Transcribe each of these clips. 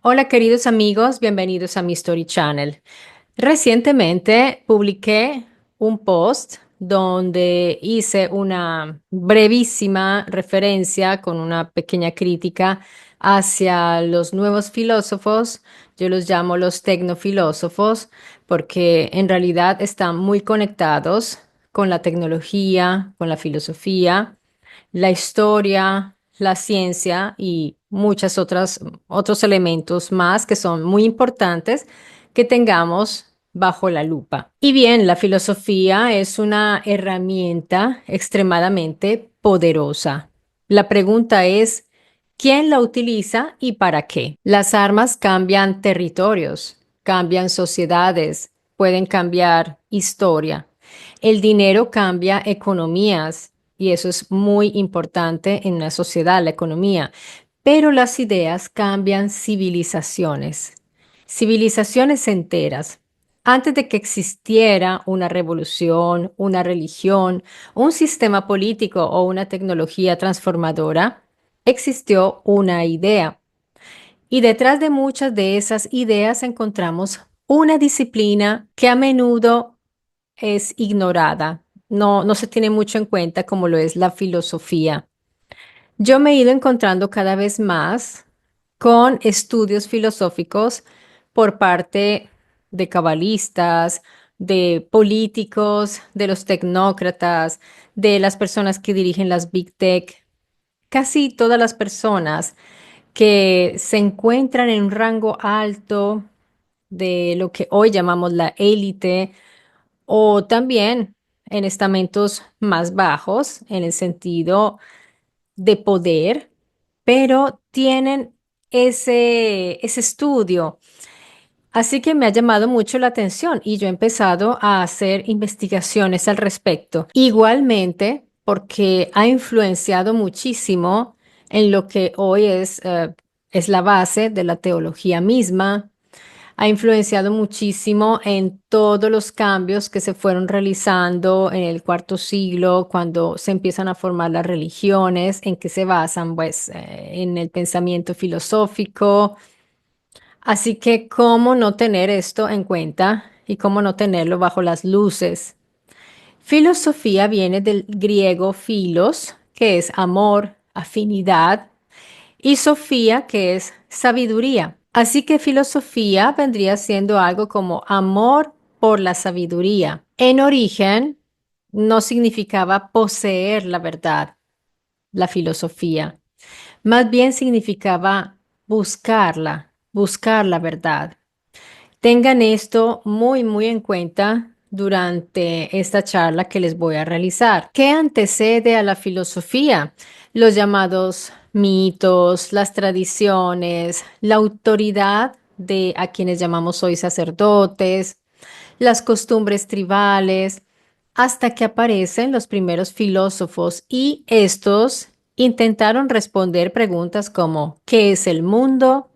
Hola queridos amigos, bienvenidos a mi Story Channel. Recientemente publiqué un post donde hice una brevísima referencia con una pequeña crítica hacia los nuevos filósofos. Yo los llamo los tecnofilósofos porque en realidad están muy conectados con la tecnología, con la filosofía, la historia, la ciencia y muchas otros elementos más que son muy importantes que tengamos bajo la lupa. Y bien, la filosofía es una herramienta extremadamente poderosa. La pregunta es, ¿quién la utiliza y para qué? Las armas cambian territorios, cambian sociedades, pueden cambiar historia. El dinero cambia economías y eso es muy importante en una sociedad, la economía. Pero las ideas cambian civilizaciones enteras. Antes de que existiera una revolución, una religión, un sistema político o una tecnología transformadora, existió una idea. Y detrás de muchas de esas ideas encontramos una disciplina que a menudo es ignorada, no se tiene mucho en cuenta como lo es la filosofía. Yo me he ido encontrando cada vez más con estudios filosóficos por parte de cabalistas, de políticos, de los tecnócratas, de las personas que dirigen las Big Tech, casi todas las personas que se encuentran en un rango alto de lo que hoy llamamos la élite o también en estamentos más bajos en el sentido de poder, pero tienen ese estudio. Así que me ha llamado mucho la atención y yo he empezado a hacer investigaciones al respecto. Igualmente, porque ha influenciado muchísimo en lo que hoy es la base de la teología misma, ha influenciado muchísimo en todos los cambios que se fueron realizando en el cuarto siglo, cuando se empiezan a formar las religiones, en que se basan, pues, en el pensamiento filosófico. Así que, ¿cómo no tener esto en cuenta y cómo no tenerlo bajo las luces? Filosofía viene del griego philos, que es amor, afinidad, y Sofía, que es sabiduría. Así que filosofía vendría siendo algo como amor por la sabiduría. En origen, no significaba poseer la verdad, la filosofía. Más bien significaba buscar la verdad. Tengan esto muy en cuenta durante esta charla que les voy a realizar. ¿Qué antecede a la filosofía? Los llamados mitos, las tradiciones, la autoridad de a quienes llamamos hoy sacerdotes, las costumbres tribales, hasta que aparecen los primeros filósofos y estos intentaron responder preguntas como ¿qué es el mundo?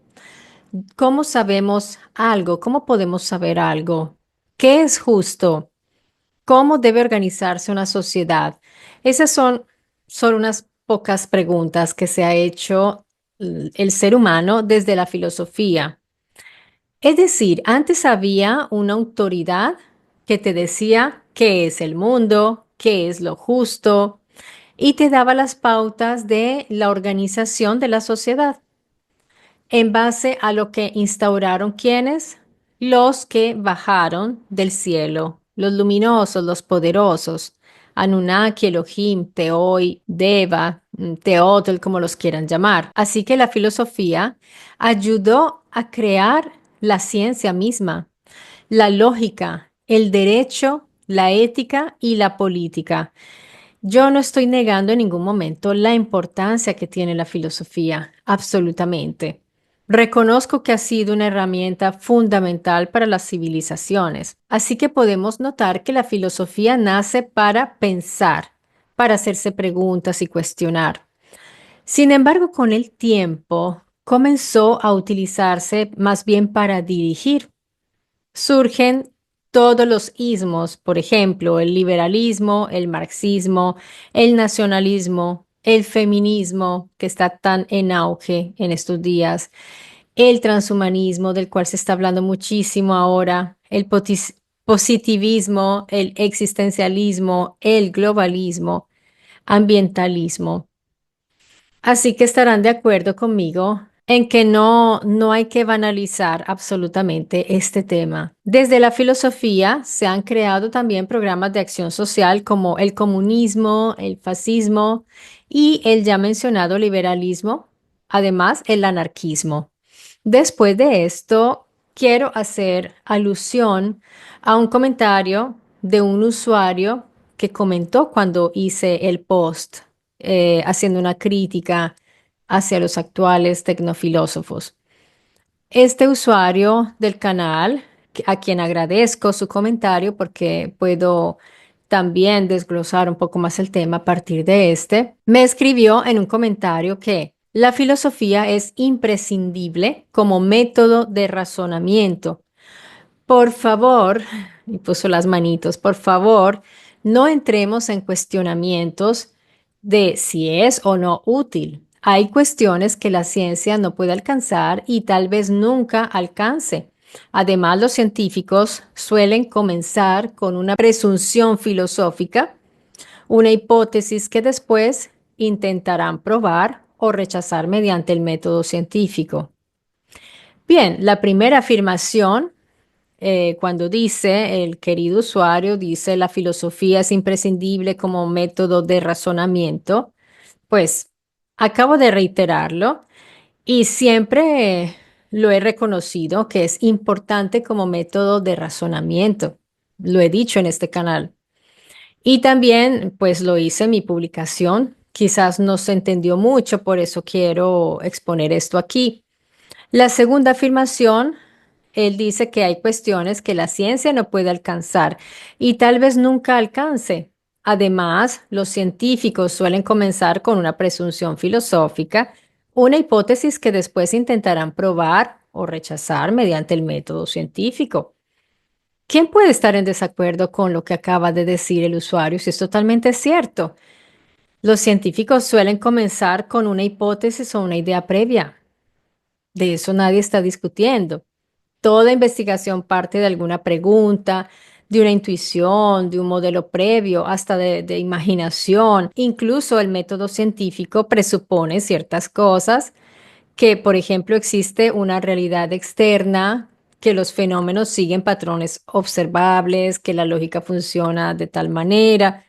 ¿Cómo sabemos algo? ¿Cómo podemos saber algo? ¿Qué es justo? ¿Cómo debe organizarse una sociedad? Esas son solo unas pocas preguntas que se ha hecho el ser humano desde la filosofía. Es decir, antes había una autoridad que te decía qué es el mundo, qué es lo justo, y te daba las pautas de la organización de la sociedad en base a lo que instauraron quienes, los que bajaron del cielo, los luminosos, los poderosos, Anunnaki, Elohim, Teoi, Deva, Teotl, como los quieran llamar. Así que la filosofía ayudó a crear la ciencia misma, la lógica, el derecho, la ética y la política. Yo no estoy negando en ningún momento la importancia que tiene la filosofía, absolutamente. Reconozco que ha sido una herramienta fundamental para las civilizaciones, así que podemos notar que la filosofía nace para pensar, para hacerse preguntas y cuestionar. Sin embargo, con el tiempo comenzó a utilizarse más bien para dirigir. Surgen todos los ismos, por ejemplo, el liberalismo, el marxismo, el nacionalismo, el feminismo, que está tan en auge en estos días, el transhumanismo, del cual se está hablando muchísimo ahora, el positivismo, el existencialismo, el globalismo, ambientalismo. Así que estarán de acuerdo conmigo en que no hay que banalizar absolutamente este tema. Desde la filosofía se han creado también programas de acción social como el comunismo, el fascismo y el ya mencionado liberalismo, además el anarquismo. Después de esto, quiero hacer alusión a un comentario de un usuario que comentó cuando hice el post haciendo una crítica hacia los actuales tecnofilósofos. Este usuario del canal, a quien agradezco su comentario porque puedo también desglosar un poco más el tema a partir de este, me escribió en un comentario que la filosofía es imprescindible como método de razonamiento. Por favor, y puso las manitos, por favor, no entremos en cuestionamientos de si es o no útil. Hay cuestiones que la ciencia no puede alcanzar y tal vez nunca alcance. Además, los científicos suelen comenzar con una presunción filosófica, una hipótesis que después intentarán probar o rechazar mediante el método científico. Bien, la primera afirmación cuando dice, el querido usuario dice, la filosofía es imprescindible como método de razonamiento, pues acabo de reiterarlo y siempre lo he reconocido que es importante como método de razonamiento. Lo he dicho en este canal. Y también, pues lo hice en mi publicación. Quizás no se entendió mucho, por eso quiero exponer esto aquí. La segunda afirmación, él dice que hay cuestiones que la ciencia no puede alcanzar y tal vez nunca alcance. Además, los científicos suelen comenzar con una presunción filosófica, una hipótesis que después intentarán probar o rechazar mediante el método científico. ¿Quién puede estar en desacuerdo con lo que acaba de decir el usuario si es totalmente cierto? Los científicos suelen comenzar con una hipótesis o una idea previa. De eso nadie está discutiendo. Toda investigación parte de alguna pregunta, de una intuición, de un modelo previo, hasta de imaginación. Incluso el método científico presupone ciertas cosas, que por ejemplo existe una realidad externa, que los fenómenos siguen patrones observables, que la lógica funciona de tal manera.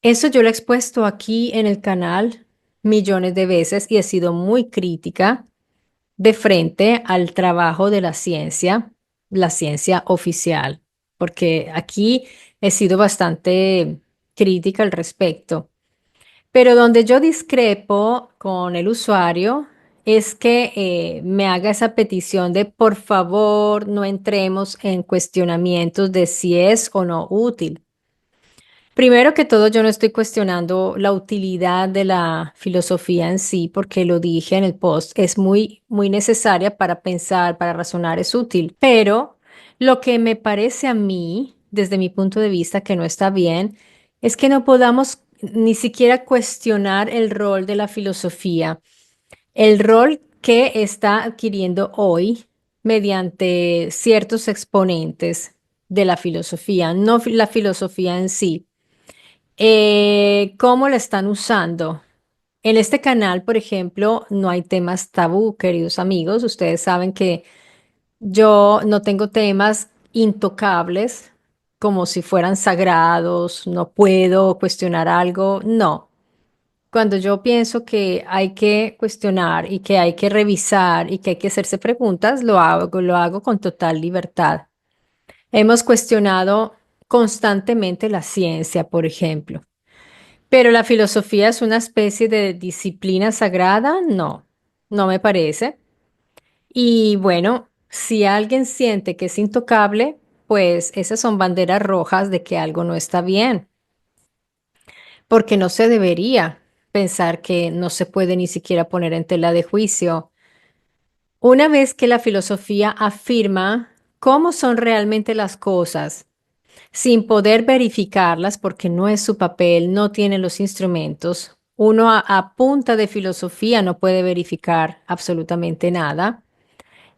Eso yo lo he expuesto aquí en el canal millones de veces y he sido muy crítica de frente al trabajo de la ciencia oficial, porque aquí he sido bastante crítica al respecto. Pero donde yo discrepo con el usuario es que me haga esa petición de por favor no entremos en cuestionamientos de si es o no útil. Primero que todo, yo no estoy cuestionando la utilidad de la filosofía en sí, porque lo dije en el post, es muy necesaria para pensar, para razonar, es útil. Pero lo que me parece a mí, desde mi punto de vista, que no está bien, es que no podamos ni siquiera cuestionar el rol de la filosofía, el rol que está adquiriendo hoy mediante ciertos exponentes de la filosofía, no la filosofía en sí. ¿Cómo la están usando? En este canal, por ejemplo, no hay temas tabú, queridos amigos. Ustedes saben que yo no tengo temas intocables como si fueran sagrados, no puedo cuestionar algo. No. Cuando yo pienso que hay que cuestionar y que hay que revisar y que hay que hacerse preguntas, lo hago con total libertad. Hemos cuestionado constantemente la ciencia, por ejemplo. Pero la filosofía es una especie de disciplina sagrada, no, no me parece. Y bueno, si alguien siente que es intocable, pues esas son banderas rojas de que algo no está bien, porque no se debería pensar que no se puede ni siquiera poner en tela de juicio. Una vez que la filosofía afirma cómo son realmente las cosas, sin poder verificarlas porque no es su papel, no tiene los instrumentos. Uno a punta de filosofía no puede verificar absolutamente nada.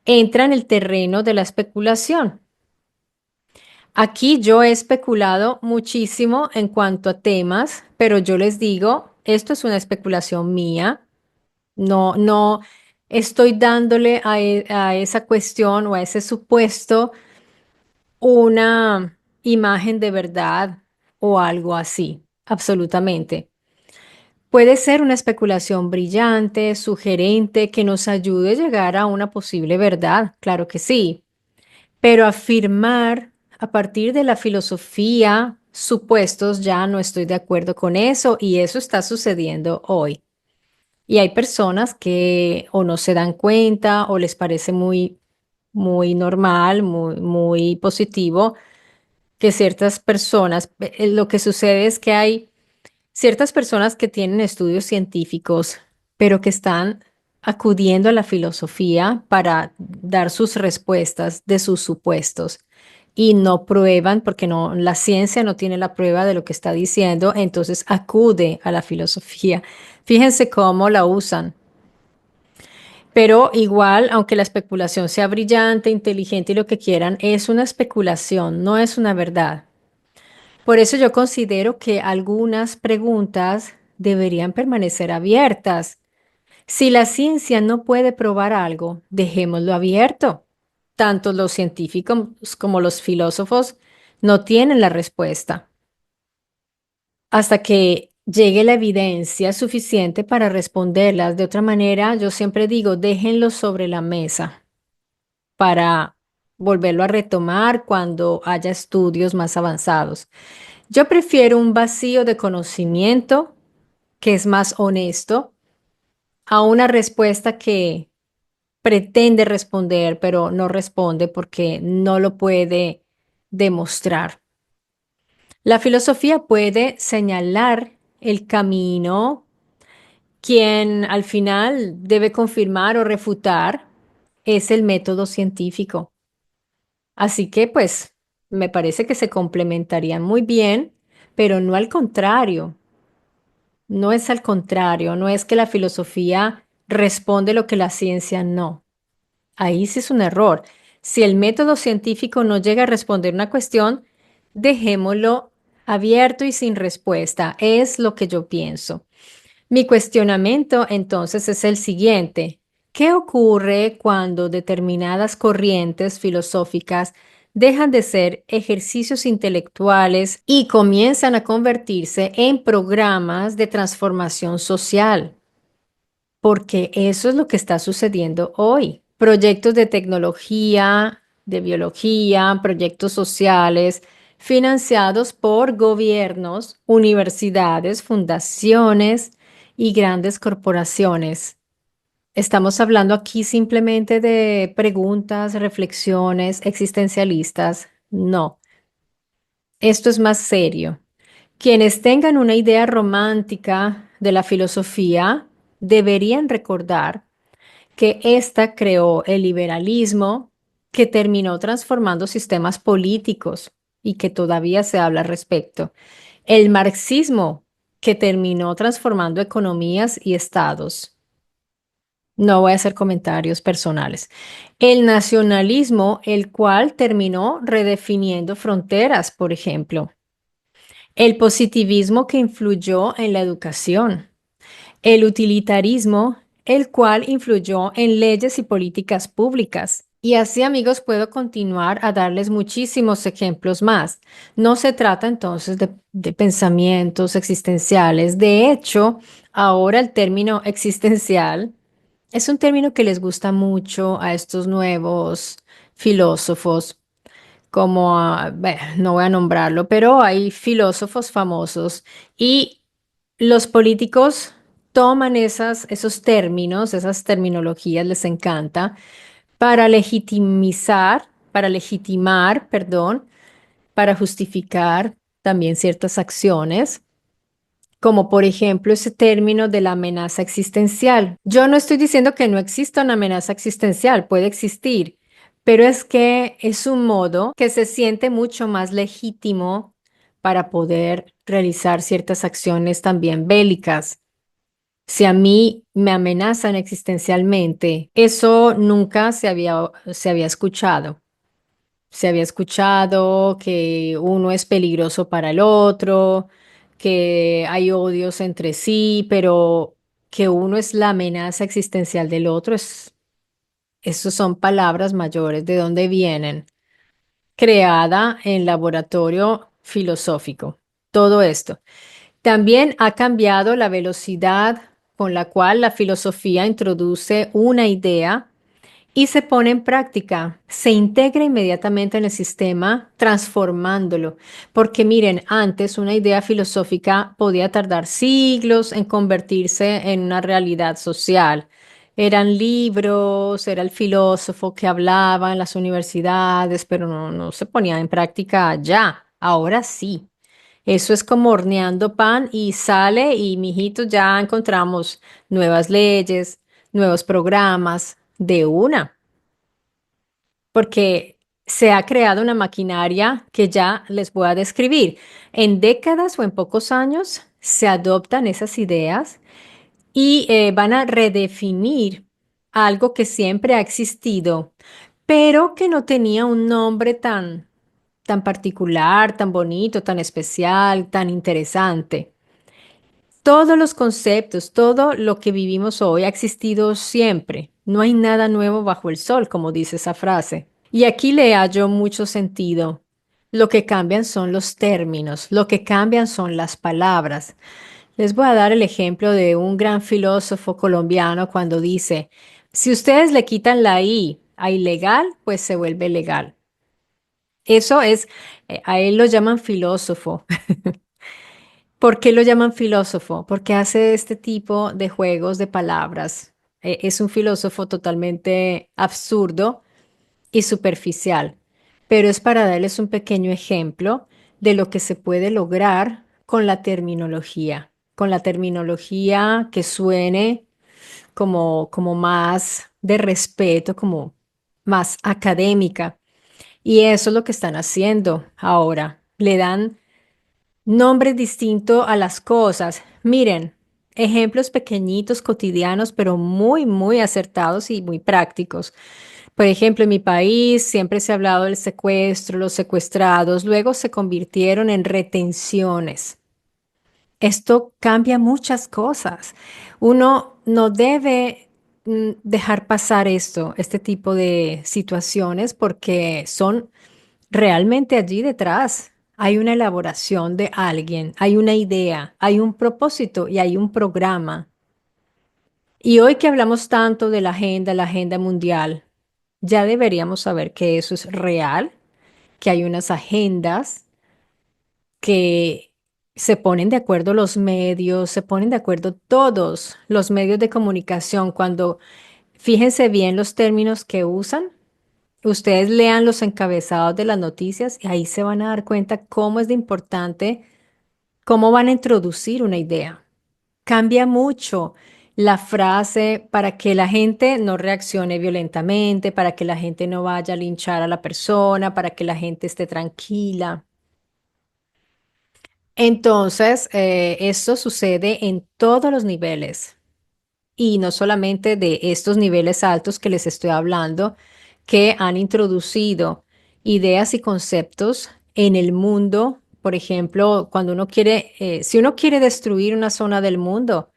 entra en el terreno de la especulación. Aquí yo he especulado muchísimo en cuanto a temas, pero yo les digo, esto es una especulación mía. No estoy dándole a esa cuestión o a ese supuesto una imagen de verdad o algo así. Absolutamente. Puede ser una especulación brillante, sugerente, que nos ayude a llegar a una posible verdad, claro que sí, pero afirmar a partir de la filosofía supuestos ya no estoy de acuerdo con eso y eso está sucediendo hoy. Y hay personas que o no se dan cuenta o les parece muy normal, muy positivo que ciertas personas, lo que sucede es que hay ciertas personas que tienen estudios científicos, pero que están acudiendo a la filosofía para dar sus respuestas de sus supuestos y no prueban, porque no, la ciencia no tiene la prueba de lo que está diciendo, entonces acude a la filosofía. Fíjense cómo la usan. Pero igual, aunque la especulación sea brillante, inteligente y lo que quieran, es una especulación, no es una verdad. Por eso yo considero que algunas preguntas deberían permanecer abiertas. Si la ciencia no puede probar algo, dejémoslo abierto. Tanto los científicos como los filósofos no tienen la respuesta hasta que llegue la evidencia suficiente para responderlas. De otra manera, yo siempre digo, déjenlo sobre la mesa para volverlo a retomar cuando haya estudios más avanzados. Yo prefiero un vacío de conocimiento que es más honesto a una respuesta que pretende responder, pero no responde porque no lo puede demostrar. La filosofía puede señalar el camino, quien al final debe confirmar o refutar es el método científico. Así que pues me parece que se complementarían muy bien, pero no al contrario. No es al contrario, no es que la filosofía responde lo que la ciencia no. Ahí sí es un error. Si el método científico no llega a responder una cuestión, dejémoslo abierto y sin respuesta. Es lo que yo pienso. Mi cuestionamiento entonces es el siguiente. ¿Qué ocurre cuando determinadas corrientes filosóficas dejan de ser ejercicios intelectuales y comienzan a convertirse en programas de transformación social? Porque eso es lo que está sucediendo hoy. Proyectos de tecnología, de biología, proyectos sociales, financiados por gobiernos, universidades, fundaciones y grandes corporaciones. Estamos hablando aquí simplemente de preguntas, reflexiones existencialistas. No, esto es más serio. Quienes tengan una idea romántica de la filosofía deberían recordar que ésta creó el liberalismo, que terminó transformando sistemas políticos y que todavía se habla al respecto. El marxismo, que terminó transformando economías y estados. No voy a hacer comentarios personales. El nacionalismo, el cual terminó redefiniendo fronteras, por ejemplo. El positivismo que influyó en la educación. El utilitarismo, el cual influyó en leyes y políticas públicas. Y así, amigos, puedo continuar a darles muchísimos ejemplos más. No se trata entonces de pensamientos existenciales. De hecho, ahora el término existencial es un término que les gusta mucho a estos nuevos filósofos como, no voy a nombrarlo, pero hay filósofos famosos y los políticos toman esos términos, esas terminologías, les encanta, para legitimar, perdón, para justificar también ciertas acciones, como por ejemplo ese término de la amenaza existencial. Yo no estoy diciendo que no exista una amenaza existencial, puede existir, pero es que es un modo que se siente mucho más legítimo para poder realizar ciertas acciones también bélicas. Si a mí me amenazan existencialmente, eso nunca se había escuchado. Se había escuchado que uno es peligroso para el otro, que hay odios entre sí, pero que uno es la amenaza existencial del otro, esos son palabras mayores. ¿De dónde vienen? Creada en laboratorio filosófico. Todo esto. También ha cambiado la velocidad con la cual la filosofía introduce una idea y se pone en práctica, se integra inmediatamente en el sistema, transformándolo. Porque miren, antes una idea filosófica podía tardar siglos en convertirse en una realidad social. Eran libros, era el filósofo que hablaba en las universidades, pero no se ponía en práctica ya. Ahora sí. Eso es como horneando pan y sale y mijitos ya encontramos nuevas leyes, nuevos programas de una porque se ha creado una maquinaria que ya les voy a describir. En décadas o en pocos años se adoptan esas ideas y van a redefinir algo que siempre ha existido, pero que no tenía un nombre tan particular, tan bonito, tan especial, tan interesante. Todos los conceptos, todo lo que vivimos hoy ha existido siempre. No hay nada nuevo bajo el sol, como dice esa frase. Y aquí le hallo mucho sentido. Lo que cambian son los términos, lo que cambian son las palabras. Les voy a dar el ejemplo de un gran filósofo colombiano cuando dice, si ustedes le quitan la I a ilegal, pues se vuelve legal. Eso es, a él lo llaman filósofo. ¿Por qué lo llaman filósofo? Porque hace este tipo de juegos de palabras. Es un filósofo totalmente absurdo y superficial, pero es para darles un pequeño ejemplo de lo que se puede lograr con la terminología que suene como más de respeto, como más académica. Y eso es lo que están haciendo ahora. Le dan nombres distintos a las cosas. Miren, ejemplos pequeñitos, cotidianos, pero muy acertados y muy prácticos. Por ejemplo, en mi país siempre se ha hablado del secuestro, los secuestrados, luego se convirtieron en retenciones. Esto cambia muchas cosas. Uno no debe dejar pasar este tipo de situaciones, porque son realmente allí detrás. Hay una elaboración de alguien, hay una idea, hay un propósito y hay un programa. Y hoy que hablamos tanto de la agenda mundial, ya deberíamos saber que eso es real, que hay unas agendas que se ponen de acuerdo los medios, se ponen de acuerdo todos los medios de comunicación. Cuando fíjense bien los términos que usan, ustedes lean los encabezados de las noticias y ahí se van a dar cuenta cómo es de importante, cómo van a introducir una idea. Cambia mucho la frase para que la gente no reaccione violentamente, para que la gente no vaya a linchar a la persona, para que la gente esté tranquila. Entonces, esto sucede en todos los niveles y no solamente de estos niveles altos que les estoy hablando, que han introducido ideas y conceptos en el mundo. Por ejemplo, cuando uno quiere, si uno quiere destruir una zona del mundo,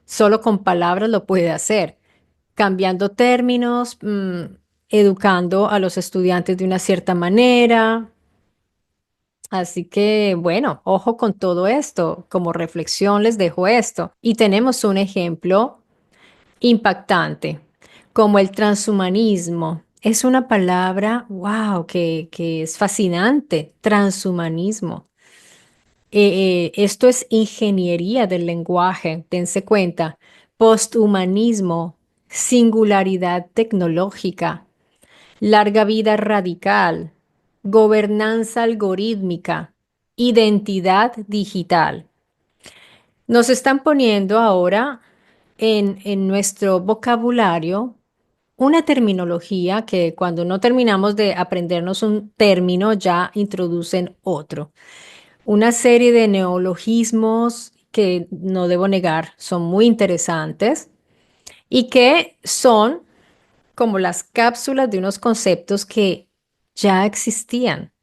solo con palabras lo puede hacer, cambiando términos, educando a los estudiantes de una cierta manera. Así que, bueno, ojo con todo esto. Como reflexión les dejo esto. Y tenemos un ejemplo impactante, como el transhumanismo. Es una palabra, wow, que es fascinante, transhumanismo. Esto es ingeniería del lenguaje, dense cuenta. Posthumanismo, singularidad tecnológica, larga vida radical, gobernanza algorítmica, identidad digital. Nos están poniendo ahora en nuestro vocabulario una terminología que cuando no terminamos de aprendernos un término ya introducen otro. Una serie de neologismos que no debo negar, son muy interesantes y que son como las cápsulas de unos conceptos que ya existían,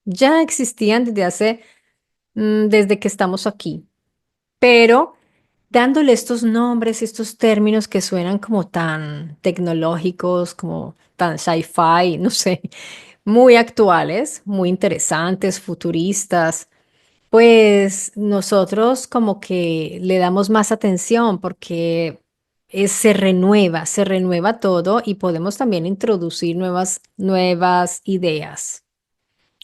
ya existían desde que estamos aquí, pero dándole estos nombres, estos términos que suenan como tan tecnológicos, como tan sci-fi, no sé, muy actuales, muy interesantes, futuristas. Pues nosotros como que le damos más atención porque se renueva todo y podemos también introducir nuevas ideas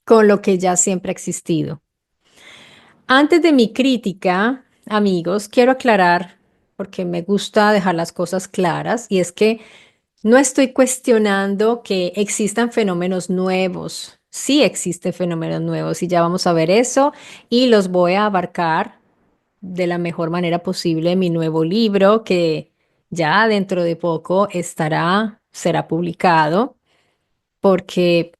con lo que ya siempre ha existido. Antes de mi crítica, amigos, quiero aclarar, porque me gusta dejar las cosas claras, y es que no estoy cuestionando que existan fenómenos nuevos. Sí existen fenómenos nuevos y ya vamos a ver eso y los voy a abarcar de la mejor manera posible en mi nuevo libro que ya dentro de poco será publicado porque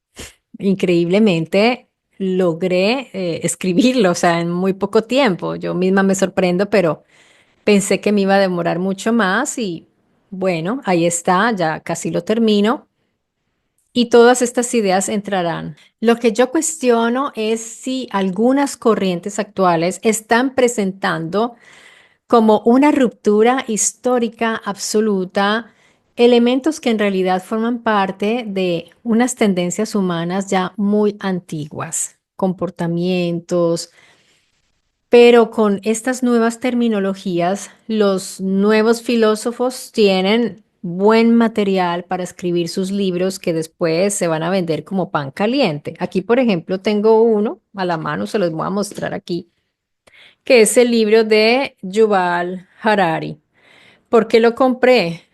increíblemente logré escribirlo, o sea, en muy poco tiempo. Yo misma me sorprendo, pero pensé que me iba a demorar mucho más y bueno, ahí está, ya casi lo termino. Y todas estas ideas entrarán. Lo que yo cuestiono es si algunas corrientes actuales están presentando como una ruptura histórica absoluta, elementos que en realidad forman parte de unas tendencias humanas ya muy antiguas, comportamientos, pero con estas nuevas terminologías, los nuevos filósofos tienen buen material para escribir sus libros que después se van a vender como pan caliente. Aquí, por ejemplo, tengo uno a la mano, se los voy a mostrar aquí, que es el libro de Yuval Harari. ¿Por qué lo compré?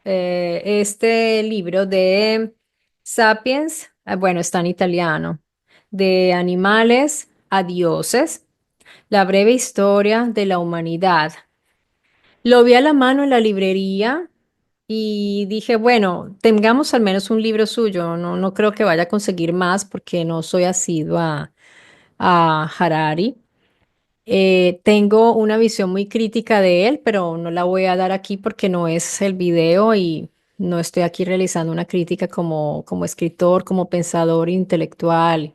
Este libro de Sapiens, bueno, está en italiano, de animales a dioses, la breve historia de la humanidad. Lo vi a la mano en la librería y dije, bueno, tengamos al menos un libro suyo. No, no creo que vaya a conseguir más porque no soy asidua a Harari. Tengo una visión muy crítica de él, pero no la voy a dar aquí porque no es el video y no estoy aquí realizando una crítica como escritor, como pensador intelectual.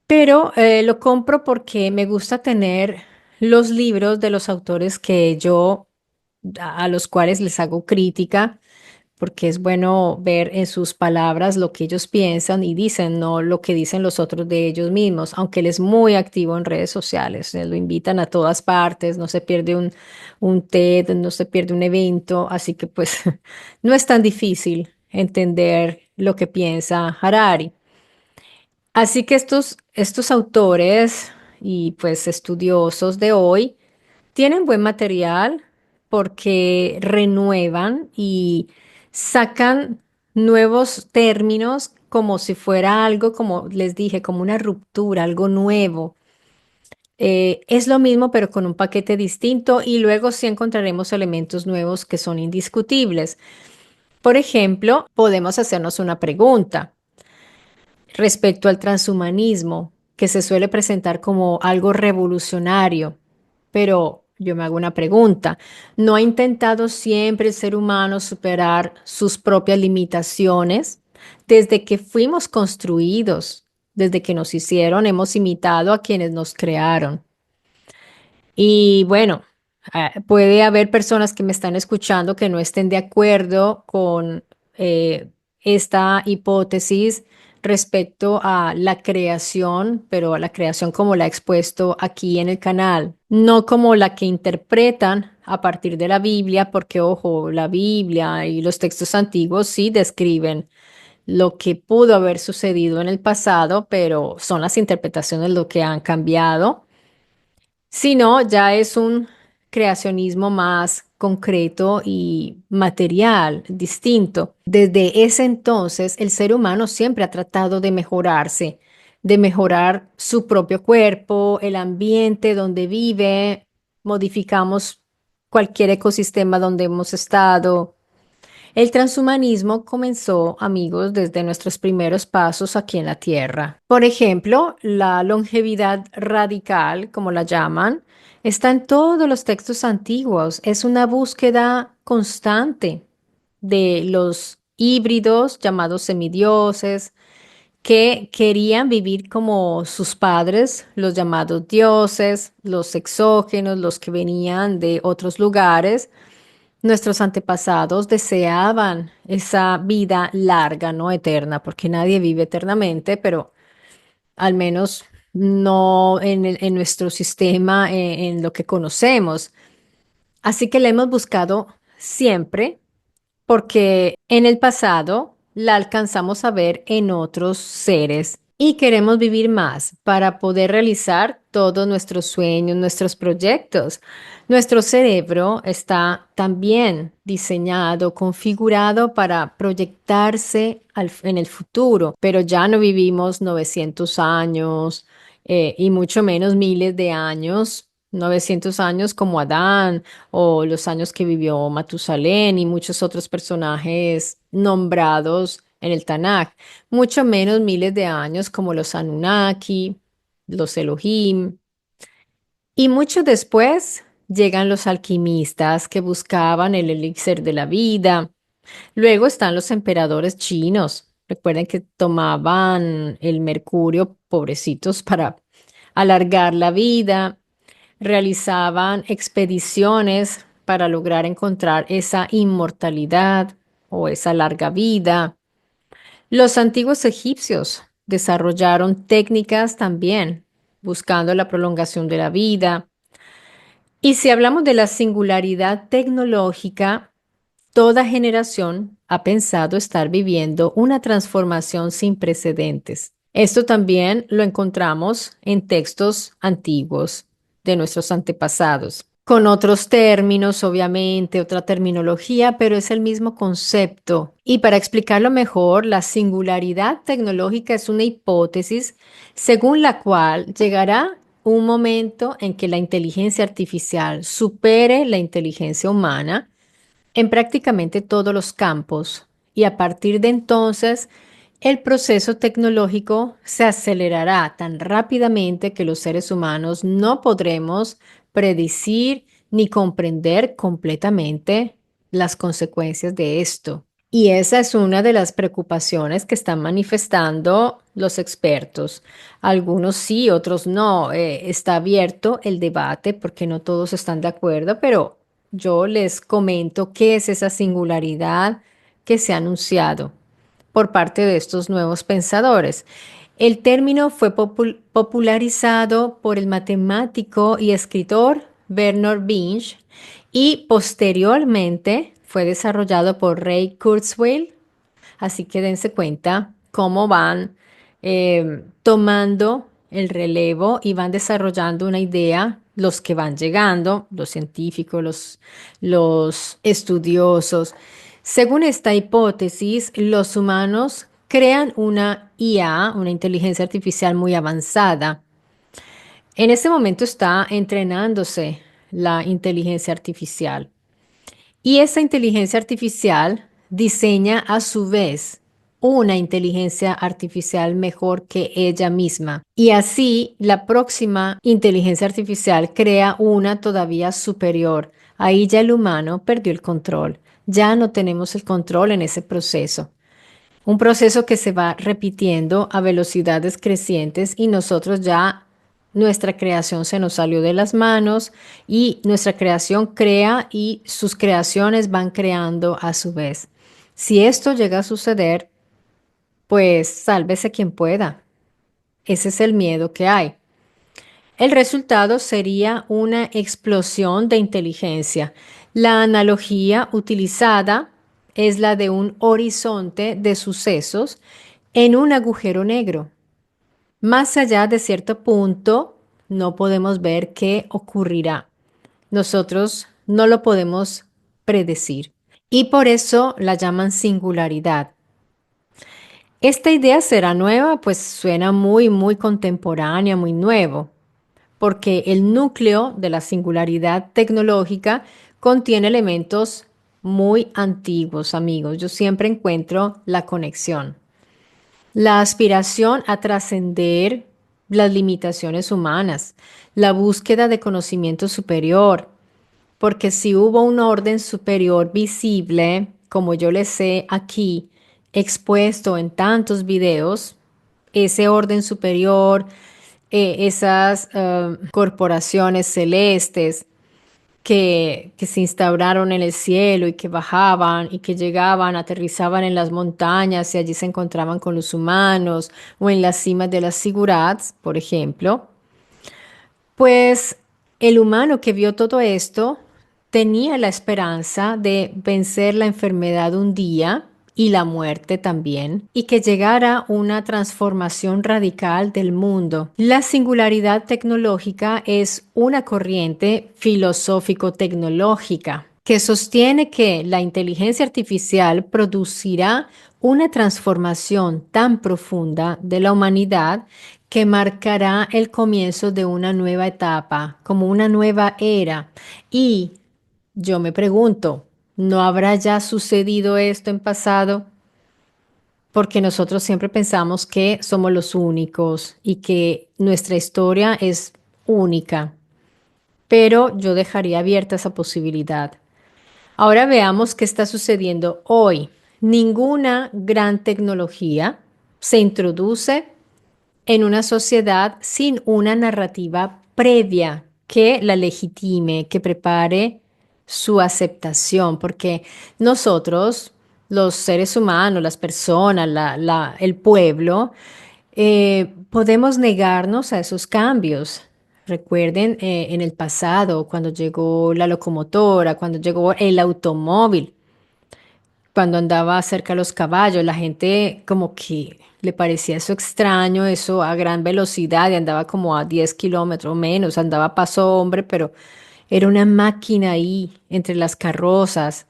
Pero lo compro porque me gusta tener los libros de los autores a los cuales les hago crítica porque es bueno ver en sus palabras lo que ellos piensan y dicen, no lo que dicen los otros de ellos mismos, aunque él es muy activo en redes sociales, lo invitan a todas partes, no se pierde un TED, no se pierde un evento, así que pues no es tan difícil entender lo que piensa Harari. Así que estos autores y pues estudiosos de hoy tienen buen material porque renuevan y sacan nuevos términos como si fuera algo, como les dije, como una ruptura, algo nuevo. Es lo mismo pero con un paquete distinto y luego sí encontraremos elementos nuevos que son indiscutibles. Por ejemplo, podemos hacernos una pregunta respecto al transhumanismo, que se suele presentar como algo revolucionario. Pero yo me hago una pregunta, ¿no ha intentado siempre el ser humano superar sus propias limitaciones? Desde que fuimos construidos, desde que nos hicieron, hemos imitado a quienes nos crearon. Y bueno, puede haber personas que me están escuchando que no estén de acuerdo con esta hipótesis respecto a la creación, pero a la creación como la he expuesto aquí en el canal, no como la que interpretan a partir de la Biblia, porque ojo, la Biblia y los textos antiguos sí describen lo que pudo haber sucedido en el pasado, pero son las interpretaciones lo que han cambiado, sino ya es un creacionismo más concreto y material, distinto. Desde ese entonces, el ser humano siempre ha tratado de mejorarse, de mejorar su propio cuerpo, el ambiente donde vive, modificamos cualquier ecosistema donde hemos estado. El transhumanismo comenzó, amigos, desde nuestros primeros pasos aquí en la Tierra. Por ejemplo, la longevidad radical, como la llaman, Está en todos los textos antiguos. Es una búsqueda constante de los híbridos llamados semidioses que querían vivir como sus padres, los llamados dioses, los exógenos, los que venían de otros lugares. Nuestros antepasados deseaban esa vida larga, no eterna, porque nadie vive eternamente, pero al menos no en nuestro sistema, en lo que conocemos. Así que la hemos buscado siempre porque en el pasado la alcanzamos a ver en otros seres y queremos vivir más para poder realizar todos nuestros sueños, nuestros proyectos. Nuestro cerebro está también diseñado, configurado para proyectarse en el futuro, pero ya no vivimos 900 años y mucho menos miles de años. 900 años como Adán o los años que vivió Matusalén y muchos otros personajes nombrados en el Tanaj, mucho menos miles de años como los Anunnaki, los Elohim. Y mucho después llegan los alquimistas que buscaban el elixir de la vida. Luego están los emperadores chinos. Recuerden que tomaban el mercurio, pobrecitos, para alargar la vida. Realizaban expediciones para lograr encontrar esa inmortalidad o esa larga vida. Los antiguos egipcios desarrollaron técnicas también buscando la prolongación de la vida. Y si hablamos de la singularidad tecnológica, toda generación ha pensado estar viviendo una transformación sin precedentes. Esto también lo encontramos en textos antiguos de nuestros antepasados, con otros términos, obviamente, otra terminología, pero es el mismo concepto. Y para explicarlo mejor, la singularidad tecnológica es una hipótesis según la cual llegará un momento en que la inteligencia artificial supere la inteligencia humana en prácticamente todos los campos y a partir de entonces el proceso tecnológico se acelerará tan rápidamente que los seres humanos no podremos predecir ni comprender completamente las consecuencias de esto. Y esa es una de las preocupaciones que están manifestando los expertos. Algunos sí, otros no. Está abierto el debate porque no todos están de acuerdo, pero yo les comento qué es esa singularidad que se ha anunciado por parte de estos nuevos pensadores. El término fue popularizado por el matemático y escritor Bernard Binge y posteriormente fue desarrollado por Ray Kurzweil. Así que dense cuenta cómo van tomando el relevo y van desarrollando una idea los que van llegando, los científicos, los estudiosos. Según esta hipótesis, los humanos crean una IA, una inteligencia artificial muy avanzada. En este momento está entrenándose la inteligencia artificial. Y esa inteligencia artificial diseña a su vez una inteligencia artificial mejor que ella misma. Y así la próxima inteligencia artificial crea una todavía superior. Ahí ya el humano perdió el control. Ya no tenemos el control en ese proceso. Un proceso que se va repitiendo a velocidades crecientes y nosotros ya nuestra creación se nos salió de las manos y nuestra creación crea y sus creaciones van creando a su vez. Si esto llega a suceder, pues sálvese quien pueda. Ese es el miedo que hay. El resultado sería una explosión de inteligencia. La analogía utilizada es la de un horizonte de sucesos en un agujero negro. Más allá de cierto punto, no podemos ver qué ocurrirá. Nosotros no lo podemos predecir. Y por eso la llaman singularidad. Esta idea será nueva, pues suena muy contemporánea, muy nuevo, porque el núcleo de la singularidad tecnológica contiene elementos muy antiguos, amigos. Yo siempre encuentro la conexión. La aspiración a trascender, las limitaciones humanas, la búsqueda de conocimiento superior, porque si hubo un orden superior visible, como yo les he aquí expuesto en tantos videos, ese orden superior, esas corporaciones celestes que se instauraron en el cielo y que bajaban y que llegaban, aterrizaban en las montañas y allí se encontraban con los humanos o en las cimas de las sigurats, por ejemplo, pues el humano que vio todo esto tenía la esperanza de vencer la enfermedad un día y la muerte también, y que llegara una transformación radical del mundo. La singularidad tecnológica es una corriente filosófico-tecnológica que sostiene que la inteligencia artificial producirá una transformación tan profunda de la humanidad que marcará el comienzo de una nueva etapa, como una nueva era. Y yo me pregunto, ¿no habrá ya sucedido esto en pasado? Porque nosotros siempre pensamos que somos los únicos y que nuestra historia es única, pero yo dejaría abierta esa posibilidad. Ahora veamos qué está sucediendo hoy. Ninguna gran tecnología se introduce en una sociedad sin una narrativa previa que la legitime, que prepare su aceptación, porque nosotros, los seres humanos, las personas, el pueblo, podemos negarnos a esos cambios. Recuerden en el pasado, cuando llegó la locomotora, cuando llegó el automóvil, cuando andaba cerca de los caballos, la gente como que le parecía eso extraño, eso a gran velocidad y andaba como a 10 kilómetros menos, andaba a paso hombre, pero era una máquina ahí entre las carrozas.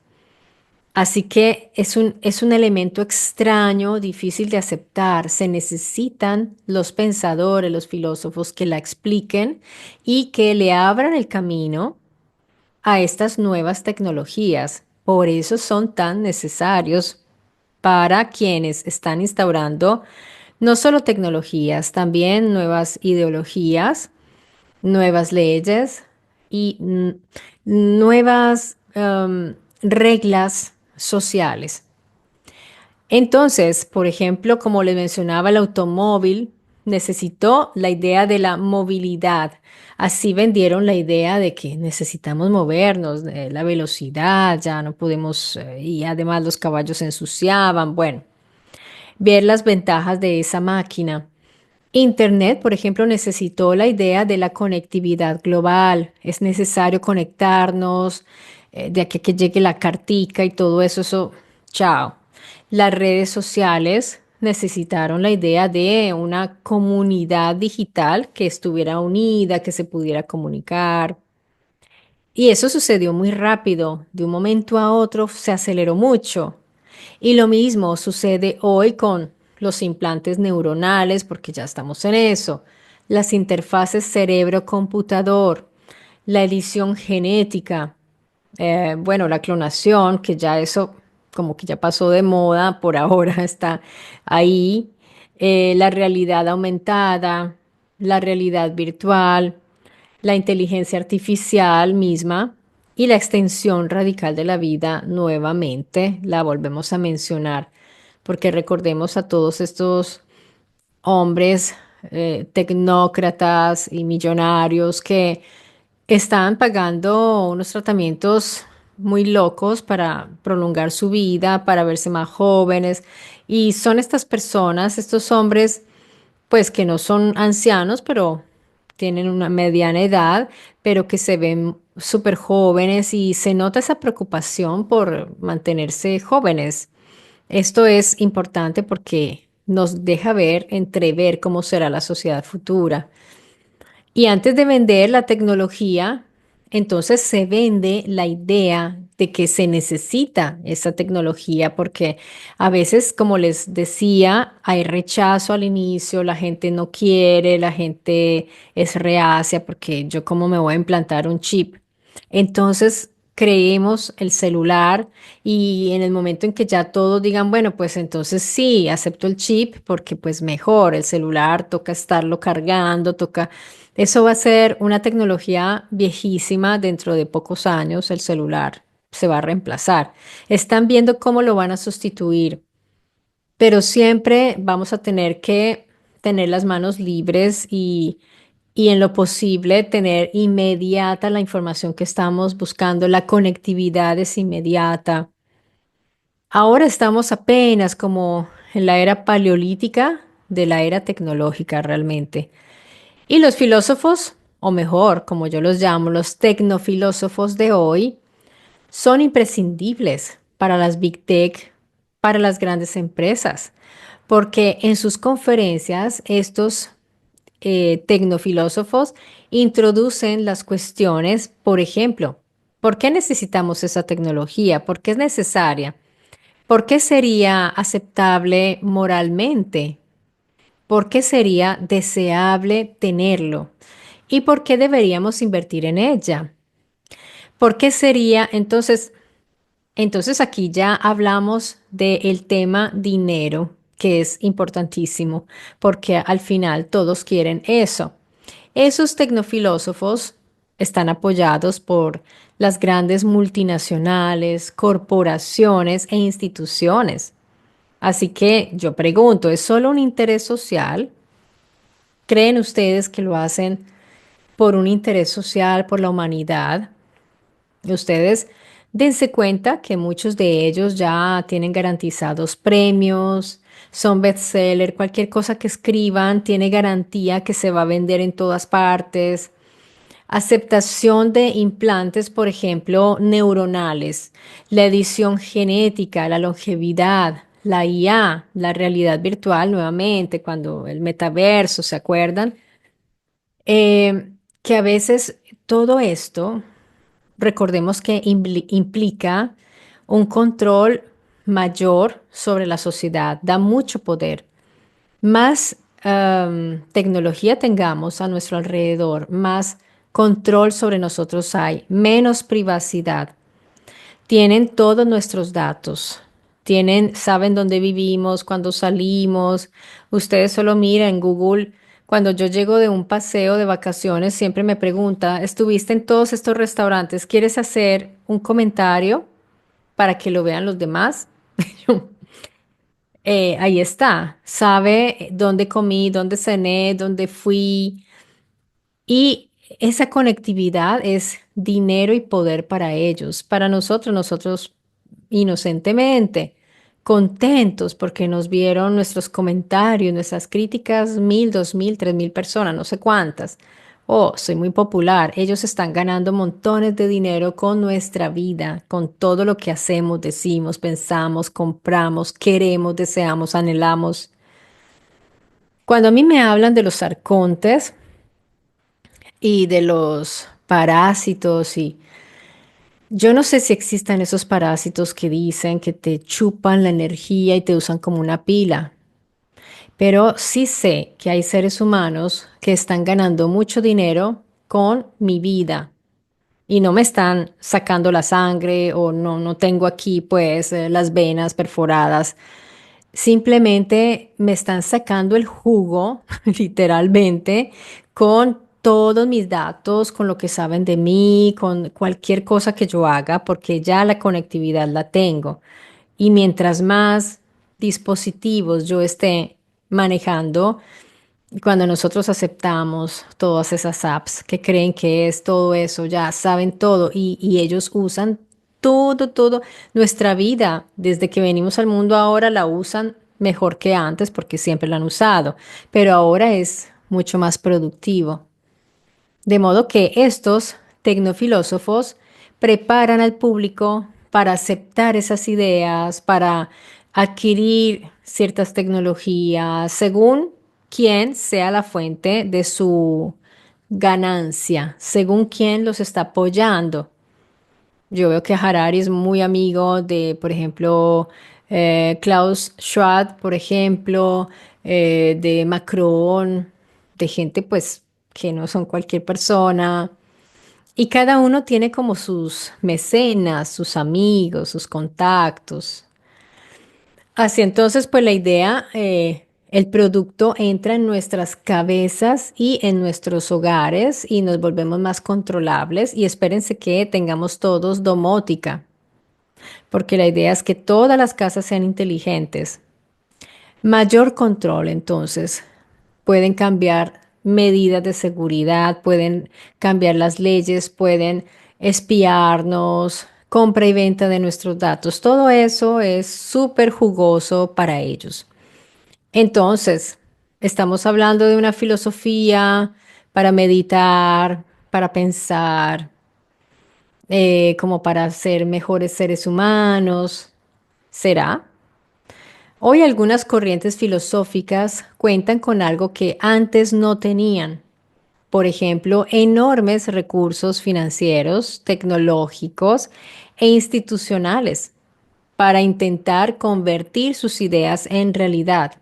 Así que es un elemento extraño, difícil de aceptar. Se necesitan los pensadores, los filósofos que la expliquen y que le abran el camino a estas nuevas tecnologías. Por eso son tan necesarios para quienes están instaurando no solo tecnologías, también nuevas ideologías, nuevas leyes y nuevas reglas sociales. Entonces, por ejemplo, como les mencionaba, el automóvil necesitó la idea de la movilidad. Así vendieron la idea de que necesitamos movernos, de la velocidad, ya no podemos, y además los caballos se ensuciaban. Bueno, ver las ventajas de esa máquina. Internet, por ejemplo, necesitó la idea de la conectividad global. Es necesario conectarnos, de aquí a que llegue la cartica y todo eso, chao. Las redes sociales necesitaron la idea de una comunidad digital que estuviera unida, que se pudiera comunicar. Y eso sucedió muy rápido, de un momento a otro se aceleró mucho. Y lo mismo sucede hoy con los implantes neuronales, porque ya estamos en eso, las interfaces cerebro-computador, la edición genética, bueno, la clonación, que ya eso como que ya pasó de moda, por ahora está ahí, la realidad aumentada, la realidad virtual, la inteligencia artificial misma y la extensión radical de la vida nuevamente la volvemos a mencionar, porque recordemos a todos estos hombres tecnócratas y millonarios que estaban pagando unos tratamientos muy locos para prolongar su vida, para verse más jóvenes. Y son estas personas, estos hombres pues que no son ancianos, pero tienen una mediana edad, pero que se ven súper jóvenes y se nota esa preocupación por mantenerse jóvenes. Esto es importante porque nos deja ver, entrever cómo será la sociedad futura. Y antes de vender la tecnología, entonces se vende la idea de que se necesita esa tecnología porque a veces, como les decía, hay rechazo al inicio, la gente no quiere, la gente es reacia porque yo cómo me voy a implantar un chip. Entonces creemos el celular y en el momento en que ya todos digan, bueno, pues entonces sí, acepto el chip porque pues mejor, el celular toca estarlo cargando, toca... Eso va a ser una tecnología viejísima dentro de pocos años, el celular se va a reemplazar. Están viendo cómo lo van a sustituir, pero siempre vamos a tener que tener las manos libres y en lo posible tener inmediata la información que estamos buscando. La conectividad es inmediata. Ahora estamos apenas como en la era paleolítica de la era tecnológica realmente. Y los filósofos, o mejor, como yo los llamo, los tecnofilósofos de hoy, son imprescindibles para las Big Tech, para las grandes empresas, porque en sus conferencias estos tecnofilósofos introducen las cuestiones, por ejemplo, ¿por qué necesitamos esa tecnología? ¿Por qué es necesaria? ¿Por qué sería aceptable moralmente? ¿Por qué sería deseable tenerlo? ¿Y por qué deberíamos invertir en ella? ¿Por qué sería entonces aquí ya hablamos del tema dinero, que es importantísimo, porque al final todos quieren eso. Esos tecnofilósofos están apoyados por las grandes multinacionales, corporaciones e instituciones. Así que yo pregunto, ¿es solo un interés social? ¿Creen ustedes que lo hacen por un interés social, por la humanidad? Ustedes dense cuenta que muchos de ellos ya tienen garantizados premios, son bestseller, cualquier cosa que escriban tiene garantía que se va a vender en todas partes. Aceptación de implantes, por ejemplo, neuronales, la edición genética, la longevidad, la IA, la realidad virtual nuevamente, cuando el metaverso, ¿se acuerdan? Que a veces todo esto recordemos que implica un control mayor sobre la sociedad, da mucho poder. Más tecnología tengamos a nuestro alrededor, más control sobre nosotros hay, menos privacidad. Tienen todos nuestros datos. Saben dónde vivimos, cuándo salimos. Ustedes solo miran en Google. Cuando yo llego de un paseo de vacaciones, siempre me pregunta, ¿estuviste en todos estos restaurantes? ¿Quieres hacer un comentario para que lo vean los demás? Ahí está. Sabe dónde comí, dónde cené, dónde fui. Y esa conectividad es dinero y poder para ellos. Para nosotros inocentemente, contentos porque nos vieron nuestros comentarios, nuestras críticas, 1.000, 2.000, 3.000 personas, no sé cuántas. Oh, soy muy popular. Ellos están ganando montones de dinero con nuestra vida, con todo lo que hacemos, decimos, pensamos, compramos, queremos, deseamos, anhelamos. Cuando a mí me hablan de los arcontes, y de los parásitos y yo no sé si existan esos parásitos que dicen que te chupan la energía y te usan como una pila, pero sí sé que hay seres humanos que están ganando mucho dinero con mi vida y no me están sacando la sangre o no tengo aquí pues las venas perforadas. Simplemente me están sacando el jugo, literalmente, con todos mis datos, con lo que saben de mí, con cualquier cosa que yo haga, porque ya la conectividad la tengo. Y mientras más dispositivos yo esté manejando, cuando nosotros aceptamos todas esas apps que creen que es todo eso, ya saben todo y ellos usan todo, nuestra vida desde que venimos al mundo ahora la usan mejor que antes porque siempre la han usado, pero ahora es mucho más productivo. De modo que estos tecnofilósofos preparan al público para aceptar esas ideas, para adquirir ciertas tecnologías, según quién sea la fuente de su ganancia, según quién los está apoyando. Yo veo que Harari es muy amigo de, por ejemplo, Klaus Schwab, por ejemplo, de Macron, de gente pues que no son cualquier persona. Y cada uno tiene como sus mecenas, sus amigos, sus contactos. Así entonces, pues la idea, el producto entra en nuestras cabezas y en nuestros hogares y nos volvemos más controlables y espérense que tengamos todos domótica, porque la idea es que todas las casas sean inteligentes. Mayor control, entonces, pueden cambiar medidas de seguridad, pueden cambiar las leyes, pueden espiarnos, compra y venta de nuestros datos. Todo eso es súper jugoso para ellos. Entonces, estamos hablando de una filosofía para meditar, para pensar, como para ser mejores seres humanos. ¿Será? Hoy algunas corrientes filosóficas cuentan con algo que antes no tenían. Por ejemplo, enormes recursos financieros, tecnológicos e institucionales para intentar convertir sus ideas en realidad.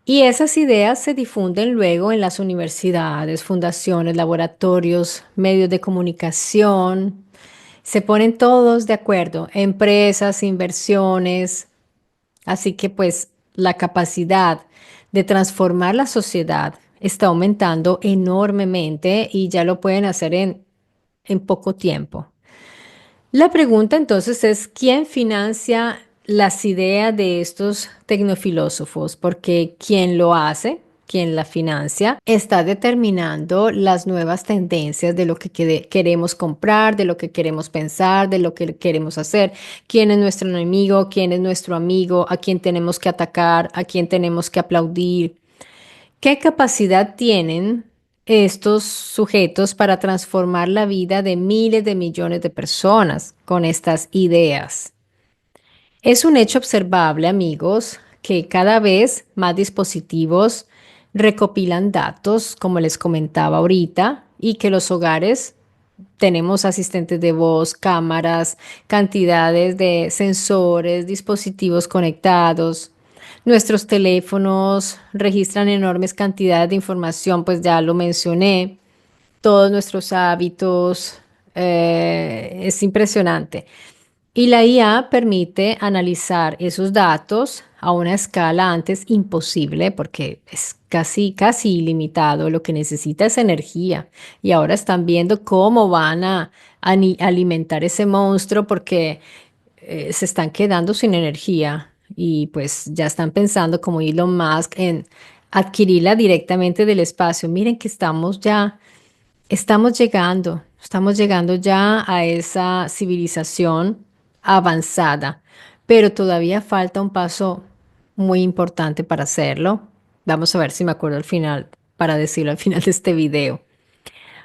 Y esas ideas se difunden luego en las universidades, fundaciones, laboratorios, medios de comunicación. Se ponen todos de acuerdo, empresas, inversiones. Así que pues la capacidad de transformar la sociedad está aumentando enormemente y ya lo pueden hacer en poco tiempo. La pregunta entonces es, ¿quién financia las ideas de estos tecnofilósofos? Porque quien lo hace, quien la financia, está determinando las nuevas tendencias de lo que queremos comprar, de lo que queremos pensar, de lo que queremos hacer, quién es nuestro enemigo, quién es nuestro amigo, a quién tenemos que atacar, a quién tenemos que aplaudir. ¿Qué capacidad tienen estos sujetos para transformar la vida de miles de millones de personas con estas ideas? Es un hecho observable, amigos, que cada vez más dispositivos recopilan datos, como les comentaba ahorita, y que los hogares tenemos asistentes de voz, cámaras, cantidades de sensores, dispositivos conectados. Nuestros teléfonos registran enormes cantidades de información, pues ya lo mencioné, todos nuestros hábitos, es impresionante. Y la IA permite analizar esos datos a una escala antes imposible porque es casi ilimitado. Lo que necesita es energía. Y ahora están viendo cómo van a alimentar ese monstruo porque se están quedando sin energía. Y pues ya están pensando como Elon Musk en adquirirla directamente del espacio. Miren que estamos llegando ya a esa civilización avanzada, pero todavía falta un paso muy importante para hacerlo. Vamos a ver si me acuerdo al final, para decirlo al final de este video.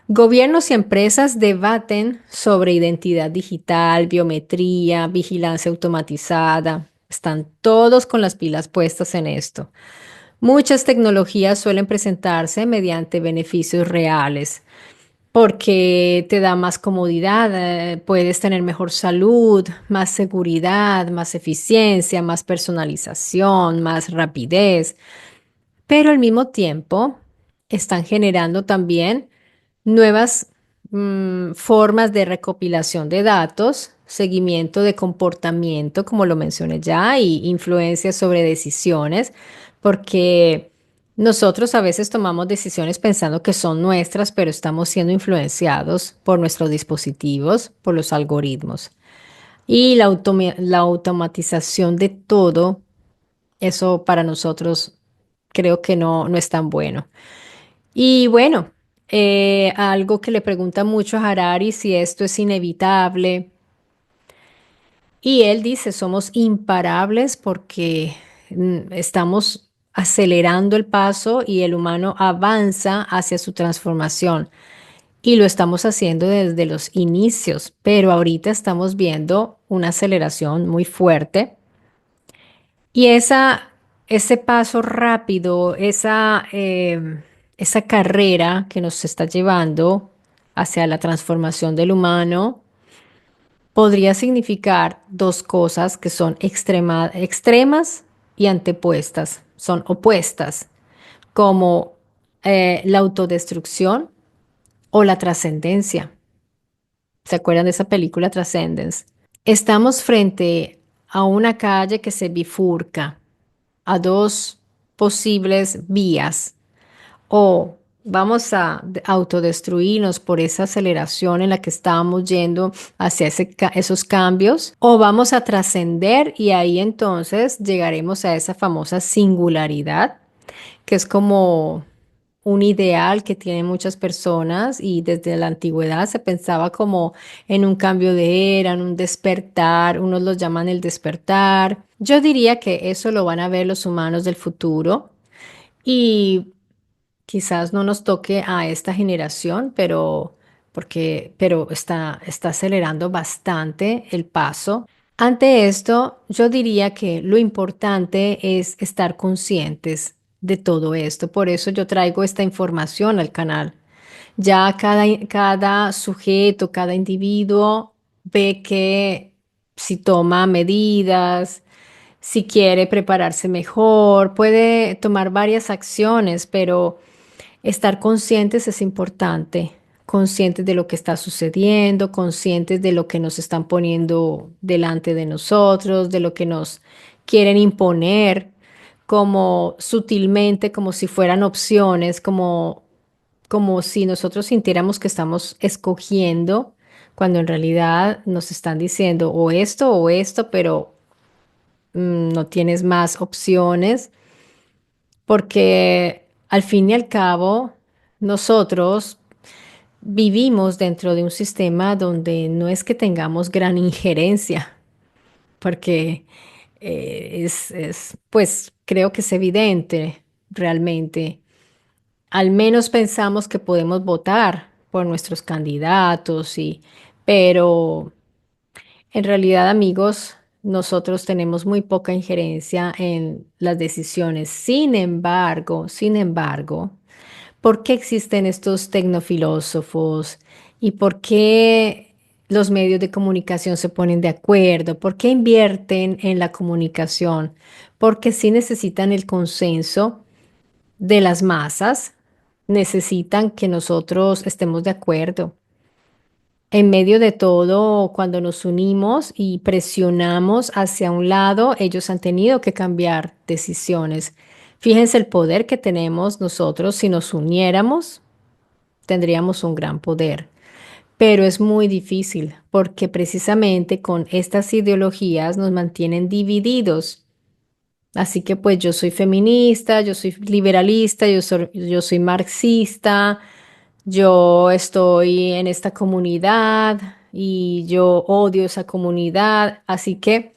Gobiernos y empresas debaten sobre identidad digital, biometría, vigilancia automatizada. Están todos con las pilas puestas en esto. Muchas tecnologías suelen presentarse mediante beneficios reales porque te da más comodidad, puedes tener mejor salud, más seguridad, más eficiencia, más personalización, más rapidez, pero al mismo tiempo están generando también nuevas formas de recopilación de datos, seguimiento de comportamiento, como lo mencioné ya, y influencia sobre decisiones, porque nosotros a veces tomamos decisiones pensando que son nuestras, pero estamos siendo influenciados por nuestros dispositivos, por los algoritmos. Y la automatización de todo, eso para nosotros creo que no es tan bueno. Y bueno, algo que le pregunta mucho a Harari si esto es inevitable. Y él dice, somos imparables porque estamos acelerando el paso y el humano avanza hacia su transformación. Y lo estamos haciendo desde los inicios, pero ahorita estamos viendo una aceleración muy fuerte. Y ese paso rápido, esa carrera que nos está llevando hacia la transformación del humano, podría significar dos cosas que son extremas y antepuestas, son opuestas, como la autodestrucción o la trascendencia. ¿Se acuerdan de esa película Transcendence? Estamos frente a una calle que se bifurca a dos posibles vías. O vamos a autodestruirnos por esa aceleración en la que estábamos yendo hacia esos cambios, o vamos a trascender y ahí entonces llegaremos a esa famosa singularidad, que es como un ideal que tienen muchas personas y desde la antigüedad se pensaba como en un cambio de era, en un despertar, unos lo llaman el despertar. Yo diría que eso lo van a ver los humanos del futuro y quizás no nos toque a esta generación, pero está acelerando bastante el paso. Ante esto, yo diría que lo importante es estar conscientes de todo esto. Por eso yo traigo esta información al canal. Ya cada sujeto, cada individuo ve que si toma medidas, si quiere prepararse mejor, puede tomar varias acciones, pero estar conscientes es importante, conscientes de lo que está sucediendo, conscientes de lo que nos están poniendo delante de nosotros, de lo que nos quieren imponer, como sutilmente, como si fueran opciones, como si nosotros sintiéramos que estamos escogiendo, cuando en realidad nos están diciendo o esto, pero no tienes más opciones porque al fin y al cabo nosotros vivimos dentro de un sistema donde no es que tengamos gran injerencia, porque pues creo que es evidente realmente. Al menos pensamos que podemos votar por nuestros candidatos pero en realidad, amigos, nosotros tenemos muy poca injerencia en las decisiones. Sin embargo, ¿por qué existen estos tecnofilósofos y por qué los medios de comunicación se ponen de acuerdo? ¿Por qué invierten en la comunicación? Porque sí necesitan el consenso de las masas, necesitan que nosotros estemos de acuerdo. En medio de todo, cuando nos unimos y presionamos hacia un lado, ellos han tenido que cambiar decisiones. Fíjense el poder que tenemos nosotros si nos uniéramos tendríamos un gran poder. Pero es muy difícil porque precisamente con estas ideologías nos mantienen divididos. Así que pues yo soy feminista, yo soy liberalista, yo soy marxista, yo estoy en esta comunidad y yo odio esa comunidad. Así que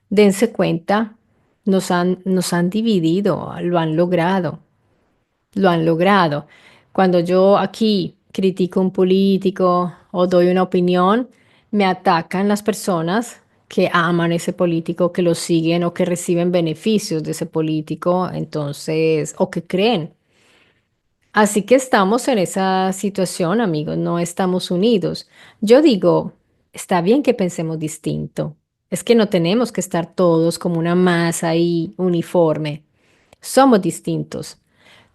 dense cuenta, nos han dividido, lo han logrado. Lo han logrado. Cuando yo aquí critico a un político o doy una opinión, me atacan las personas que aman ese político, que lo siguen o que reciben beneficios de ese político, entonces, o que creen. Así que estamos en esa situación, amigos, no estamos unidos. Yo digo, está bien que pensemos distinto. Es que no tenemos que estar todos como una masa ahí uniforme. Somos distintos,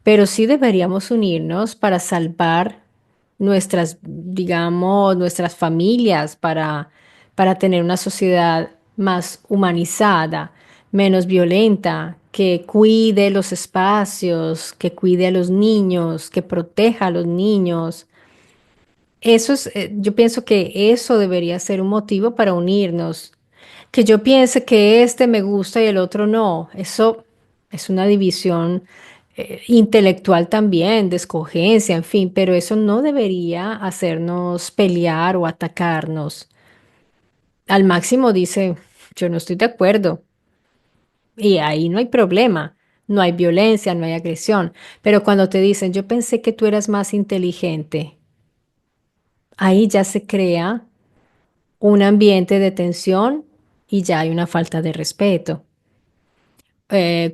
pero sí deberíamos unirnos para salvar nuestras familias, para tener una sociedad más humanizada, menos violenta, que cuide los espacios, que cuide a los niños, que proteja a los niños. Yo pienso que eso debería ser un motivo para unirnos. Que yo piense que este me gusta y el otro no, eso es una división intelectual también, de escogencia, en fin, pero eso no debería hacernos pelear o atacarnos. Al máximo dice, yo no estoy de acuerdo y ahí no hay problema, no hay violencia, no hay agresión, pero cuando te dicen, yo pensé que tú eras más inteligente, ahí ya se crea un ambiente de tensión y ya hay una falta de respeto.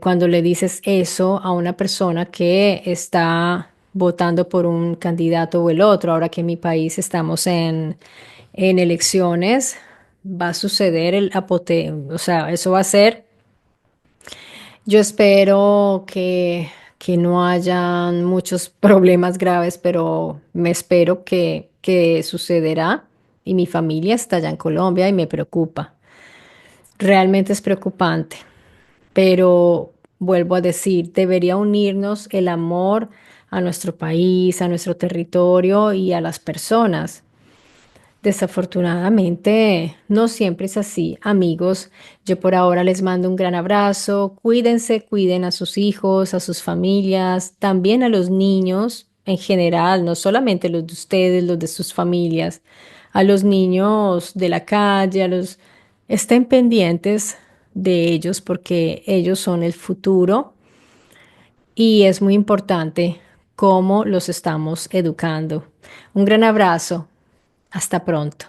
Cuando le dices eso a una persona que está votando por un candidato o el otro, ahora que en mi país estamos en elecciones, va a suceder el apoteo, o sea, eso va a ser, yo espero que no hayan muchos problemas graves, pero me espero que sucederá y mi familia está allá en Colombia y me preocupa. Realmente es preocupante, pero vuelvo a decir, debería unirnos el amor a nuestro país, a nuestro territorio y a las personas. Desafortunadamente, no siempre es así. Amigos, yo por ahora les mando un gran abrazo. Cuídense, cuiden a sus hijos, a sus familias, también a los niños en general, no solamente los de ustedes, los de sus familias, a los niños de la calle, a los... Estén pendientes de ellos porque ellos son el futuro y es muy importante cómo los estamos educando. Un gran abrazo. Hasta pronto.